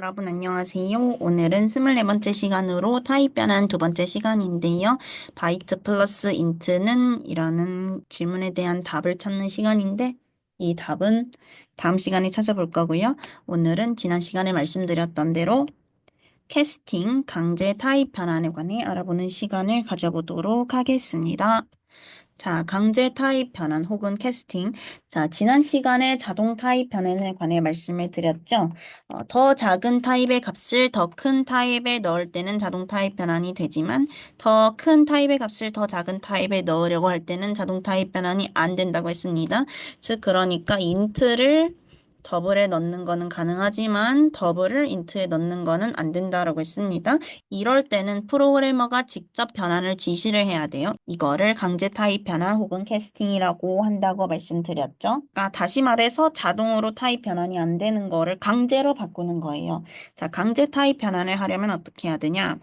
여러분 안녕하세요. 오늘은 24번째 시간으로 타입 변환 두 번째 시간인데요. 바이트 플러스 인트는 이라는 질문에 대한 답을 찾는 시간인데 이 답은 다음 시간에 찾아볼 거고요. 오늘은 지난 시간에 말씀드렸던 대로 캐스팅, 강제 타입 변환에 관해 알아보는 시간을 가져보도록 하겠습니다. 자, 강제 타입 변환 혹은 캐스팅. 자, 지난 시간에 자동 타입 변환에 관해 말씀을 드렸죠. 더 작은 타입의 값을 더 큰 타입에 넣을 때는 자동 타입 변환이 되지만 더 큰 타입의 값을 더 작은 타입에 넣으려고 할 때는 자동 타입 변환이 안 된다고 했습니다. 즉, 그러니까 인트를 더블에 넣는 거는 가능하지만 더블을 인트에 넣는 거는 안 된다라고 했습니다. 이럴 때는 프로그래머가 직접 변환을 지시를 해야 돼요. 이거를 강제 타입 변환 혹은 캐스팅이라고 한다고 말씀드렸죠. 그러니까 다시 말해서 자동으로 타입 변환이 안 되는 거를 강제로 바꾸는 거예요. 자, 강제 타입 변환을 하려면 어떻게 해야 되냐?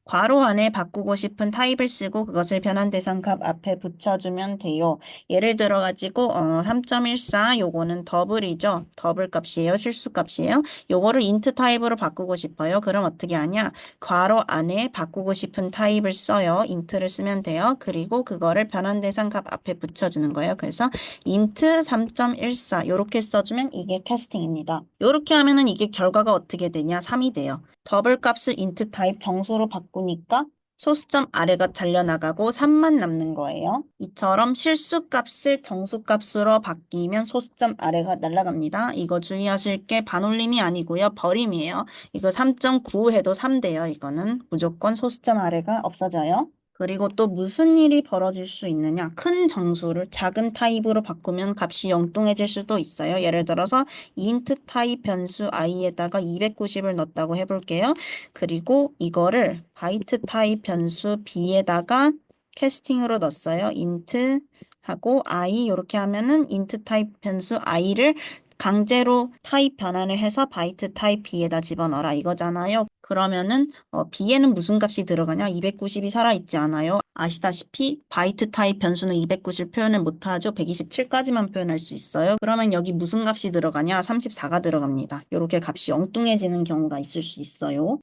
괄호 안에 바꾸고 싶은 타입을 쓰고 그것을 변환 대상 값 앞에 붙여주면 돼요. 예를 들어 가지고 3.14 요거는 더블이죠. 더블 값이에요. 실수 값이에요. 요거를 인트 타입으로 바꾸고 싶어요. 그럼 어떻게 하냐? 괄호 안에 바꾸고 싶은 타입을 써요. 인트를 쓰면 돼요. 그리고 그거를 변환 대상 값 앞에 붙여주는 거예요. 그래서 인트 3.14 요렇게 써주면 이게 캐스팅입니다. 요렇게 하면은 이게 결과가 어떻게 되냐? 3이 돼요. 더블 값을 인트 타입 정수로 바꾸니까 소수점 아래가 잘려나가고 3만 남는 거예요. 이처럼 실수 값을 정수 값으로 바뀌면 소수점 아래가 날아갑니다. 이거 주의하실 게 반올림이 아니고요. 버림이에요. 이거 3.9 해도 3 돼요. 이거는 무조건 소수점 아래가 없어져요. 그리고 또 무슨 일이 벌어질 수 있느냐? 큰 정수를 작은 타입으로 바꾸면 값이 엉뚱해질 수도 있어요. 예를 들어서 인트 타입 변수 i에다가 290을 넣었다고 해볼게요. 그리고 이거를 바이트 타입 변수 b에다가 캐스팅으로 넣었어요. 인트 하고 i 이렇게 하면은 인트 타입 변수 i를 강제로 타입 변환을 해서 바이트 타입 b에다 집어넣어라 이거잖아요. 그러면은 b에는 무슨 값이 들어가냐? 290이 살아있지 않아요? 아시다시피 바이트 타입 변수는 290 표현을 못하죠. 127까지만 표현할 수 있어요. 그러면 여기 무슨 값이 들어가냐? 34가 들어갑니다. 이렇게 값이 엉뚱해지는 경우가 있을 수 있어요.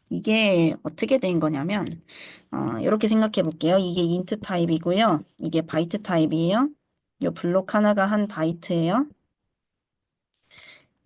이게 어떻게 된 거냐면 이렇게 생각해 볼게요. 이게 인트 타입이고요. 이게 바이트 타입이에요. 이 블록 하나가 한 바이트예요.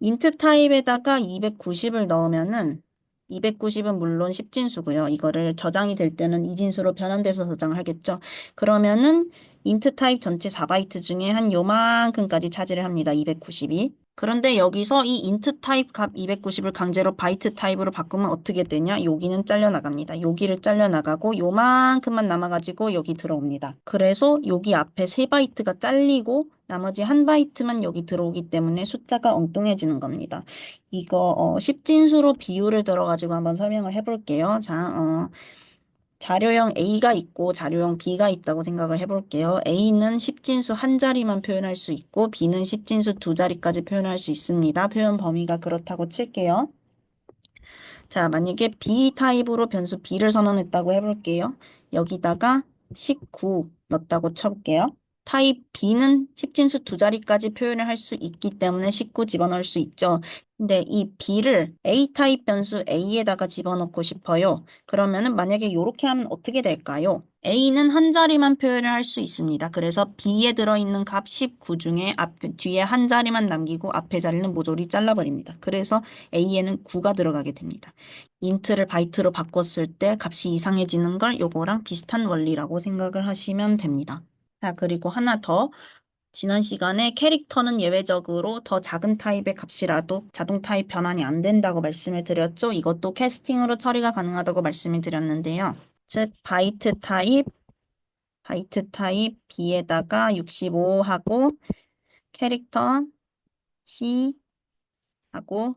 인트 타입에다가 290을 넣으면은 290은 물론 10진수고요. 이거를 저장이 될 때는 이진수로 변환돼서 저장을 하겠죠. 그러면은 인트 타입 전체 4바이트 중에 한 요만큼까지 차지를 합니다. 290이. 그런데 여기서 이 인트 타입 값 290을 강제로 바이트 타입으로 바꾸면 어떻게 되냐? 여기는 잘려나갑니다. 여기를 잘려나가고 요만큼만 남아가지고 여기 들어옵니다. 그래서 여기 앞에 3바이트가 잘리고 나머지 한 바이트만 여기 들어오기 때문에 숫자가 엉뚱해지는 겁니다. 이거 10진수로 비율을 들어가지고 한번 설명을 해볼게요. 자, 자료형 A가 있고 자료형 B가 있다고 생각을 해볼게요. A는 10진수 한 자리만 표현할 수 있고 B는 10진수 두 자리까지 표현할 수 있습니다. 표현 범위가 그렇다고 칠게요. 자, 만약에 B 타입으로 변수 B를 선언했다고 해볼게요. 여기다가 19 넣었다고 쳐볼게요. 타입 B는 10진수 두 자리까지 표현을 할 수 있기 때문에 19 집어넣을 수 있죠. 근데 이 B를 A 타입 변수 A에다가 집어넣고 싶어요. 그러면은 만약에 이렇게 하면 어떻게 될까요? A는 한 자리만 표현을 할 수 있습니다. 그래서 B에 들어있는 값 19 중에 뒤에 한 자리만 남기고 앞에 자리는 모조리 잘라버립니다. 그래서 A에는 9가 들어가게 됩니다. 인트를 바이트로 바꿨을 때 값이 이상해지는 걸 요거랑 비슷한 원리라고 생각을 하시면 됩니다. 자, 그리고 하나 더. 지난 시간에 캐릭터는 예외적으로 더 작은 타입의 값이라도 자동 타입 변환이 안 된다고 말씀을 드렸죠. 이것도 캐스팅으로 처리가 가능하다고 말씀을 드렸는데요. 즉, 바이트 타입 B에다가 65 하고 캐릭터 C 하고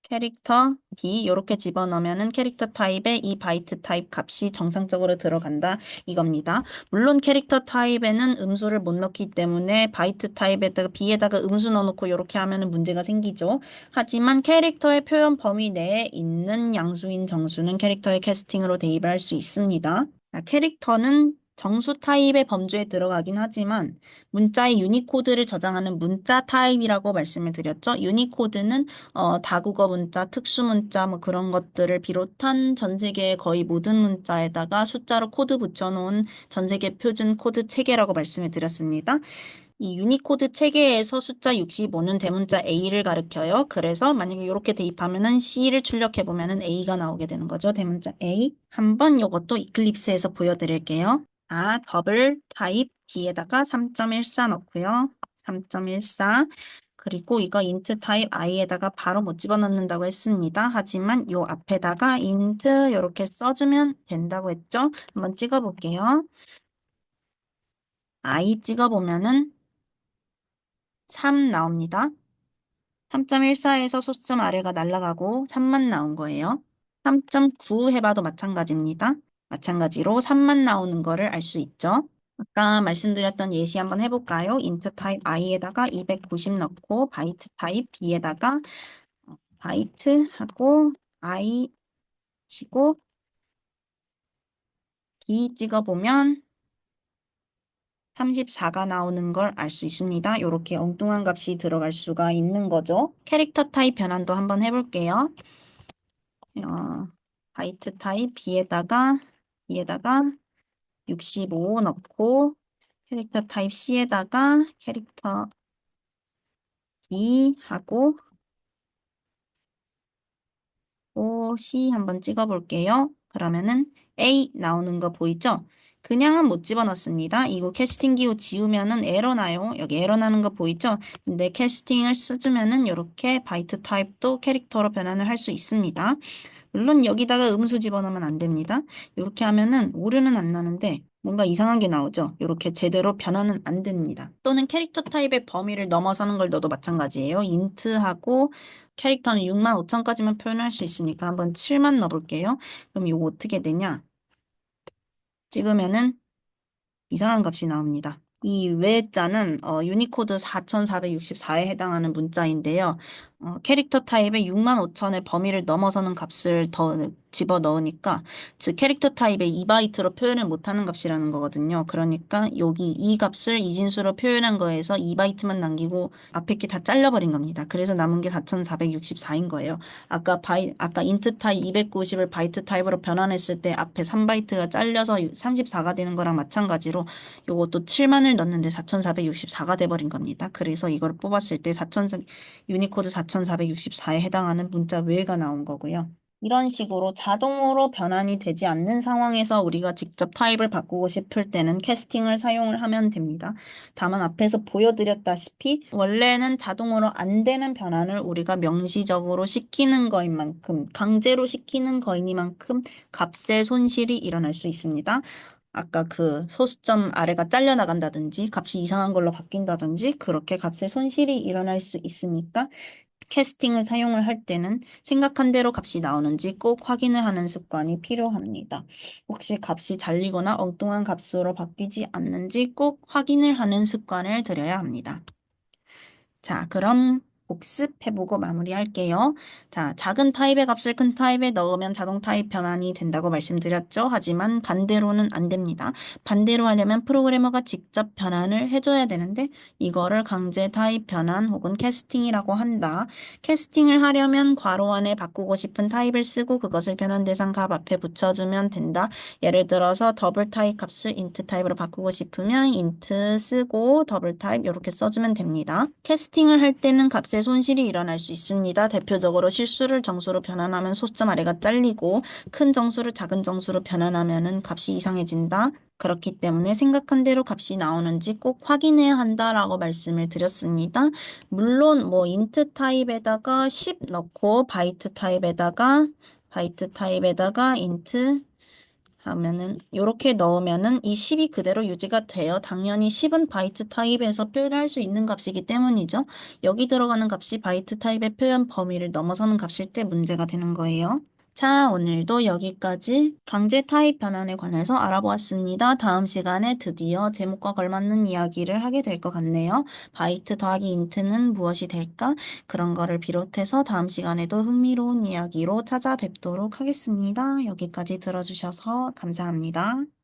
캐릭터 B 이렇게 집어넣으면은 캐릭터 타입에 이 바이트 타입 값이 정상적으로 들어간다 이겁니다. 물론 캐릭터 타입에는 음수를 못 넣기 때문에 바이트 타입에다가 B에다가 음수 넣어놓고 이렇게 하면은 문제가 생기죠. 하지만 캐릭터의 표현 범위 내에 있는 양수인 정수는 캐릭터의 캐스팅으로 대입을 할 수 있습니다. 캐릭터는 정수 타입의 범주에 들어가긴 하지만 문자의 유니코드를 저장하는 문자 타입이라고 말씀을 드렸죠. 유니코드는 다국어 문자, 특수 문자 뭐 그런 것들을 비롯한 전 세계의 거의 모든 문자에다가 숫자로 코드 붙여놓은 전 세계 표준 코드 체계라고 말씀을 드렸습니다. 이 유니코드 체계에서 숫자 65는 대문자 A를 가리켜요. 그래서 만약에 이렇게 대입하면은 C를 출력해 보면은 A가 나오게 되는 거죠. 대문자 A. 한번 이것도 이클립스에서 보여드릴게요. 더블 타입 D에다가 3.14 넣고요. 3.14. 그리고 이거 인트 타입 i에다가 바로 못 집어넣는다고 했습니다. 하지만 요 앞에다가 인트 이렇게 써주면 된다고 했죠. 한번 찍어볼게요. i 찍어보면은 3 나옵니다. 3.14에서 소수점 아래가 날아가고 3만 나온 거예요. 3.9 해봐도 마찬가지입니다. 마찬가지로 3만 나오는 거를 알 수 있죠. 아까 말씀드렸던 예시 한번 해볼까요? 인트 타입 i에다가 290 넣고 바이트 타입 b에다가 바이트 하고 i 치고 b 찍어보면 34가 나오는 걸 알 수 있습니다. 이렇게 엉뚱한 값이 들어갈 수가 있는 거죠. 캐릭터 타입 변환도 한번 해볼게요. 어, 바이트 타입 B에다가 65 넣고 캐릭터 타입 C에다가 캐릭터 D 하고 C 한번 찍어볼게요. 그러면은 A 나오는 거 보이죠? 그냥은 못 집어넣습니다. 이거 캐스팅 기호 지우면은 에러 나요. 여기 에러 나는 거 보이죠? 근데 캐스팅을 써주면은 이렇게 바이트 타입도 캐릭터로 변환을 할 수 있습니다. 물론 여기다가 음수 집어넣으면 안 됩니다. 이렇게 하면은 오류는 안 나는데 뭔가 이상한 게 나오죠. 이렇게 제대로 변화는 안 됩니다. 또는 캐릭터 타입의 범위를 넘어서는 걸 넣어도 마찬가지예요. 인트하고 캐릭터는 6만 5천까지만 표현할 수 있으니까 한번 7만 넣어볼게요. 그럼 이거 어떻게 되냐? 찍으면은 이상한 값이 나옵니다. 이 외자는 유니코드 4464에 해당하는 문자인데요. 캐릭터 타입의 6만 5천의 범위를 넘어서는 값을 더 집어넣으니까 즉 캐릭터 타입의 2바이트로 표현을 못하는 값이라는 거거든요. 그러니까 여기 이 값을 이진수로 표현한 거에서 2바이트만 남기고 앞에 게 다 잘려버린 겁니다. 그래서 남은 게 4464인 거예요. 아까 인트 타입 290을 바이트 타입으로 변환했을 때 앞에 3바이트가 잘려서 34가 되는 거랑 마찬가지로 요것도 7만을 넣었는데 4464가 돼버린 겁니다. 그래서 이걸 뽑았을 때 유니코드 4464에 해당하는 문자 외가 나온 거고요. 이런 식으로 자동으로 변환이 되지 않는 상황에서 우리가 직접 타입을 바꾸고 싶을 때는 캐스팅을 사용을 하면 됩니다. 다만 앞에서 보여드렸다시피 원래는 자동으로 안 되는 변환을 우리가 명시적으로 시키는 거인 만큼 강제로 시키는 거이니만큼 값의 손실이 일어날 수 있습니다. 아까 그 소수점 아래가 잘려나간다든지 값이 이상한 걸로 바뀐다든지 그렇게 값의 손실이 일어날 수 있으니까 캐스팅을 사용을 할 때는 생각한 대로 값이 나오는지 꼭 확인을 하는 습관이 필요합니다. 혹시 값이 잘리거나 엉뚱한 값으로 바뀌지 않는지 꼭 확인을 하는 습관을 들여야 합니다. 자, 그럼 복습해보고 마무리할게요. 자, 작은 타입의 값을 큰 타입에 넣으면 자동 타입 변환이 된다고 말씀드렸죠. 하지만 반대로는 안 됩니다. 반대로 하려면 프로그래머가 직접 변환을 해줘야 되는데 이거를 강제 타입 변환 혹은 캐스팅이라고 한다. 캐스팅을 하려면 괄호 안에 바꾸고 싶은 타입을 쓰고 그것을 변환 대상 값 앞에 붙여주면 된다. 예를 들어서 더블 타입 값을 인트 타입으로 바꾸고 싶으면 인트 쓰고 더블 타입 이렇게 써주면 됩니다. 캐스팅을 할 때는 값의 손실이 일어날 수 있습니다. 대표적으로 실수를 정수로 변환하면 소수점 아래가 잘리고 큰 정수를 작은 정수로 변환하면은 값이 이상해진다. 그렇기 때문에 생각한 대로 값이 나오는지 꼭 확인해야 한다라고 말씀을 드렸습니다. 물론 뭐 인트 타입에다가 10 넣고 바이트 타입에다가 인트 하면은 이렇게 넣으면은 이 10이 그대로 유지가 돼요. 당연히 10은 바이트 타입에서 표현할 수 있는 값이기 때문이죠. 여기 들어가는 값이 바이트 타입의 표현 범위를 넘어서는 값일 때 문제가 되는 거예요. 자, 오늘도 여기까지 강제 타입 변환에 관해서 알아보았습니다. 다음 시간에 드디어 제목과 걸맞는 이야기를 하게 될 것 같네요. 바이트 더하기 인트는 무엇이 될까? 그런 거를 비롯해서 다음 시간에도 흥미로운 이야기로 찾아뵙도록 하겠습니다. 여기까지 들어주셔서 감사합니다.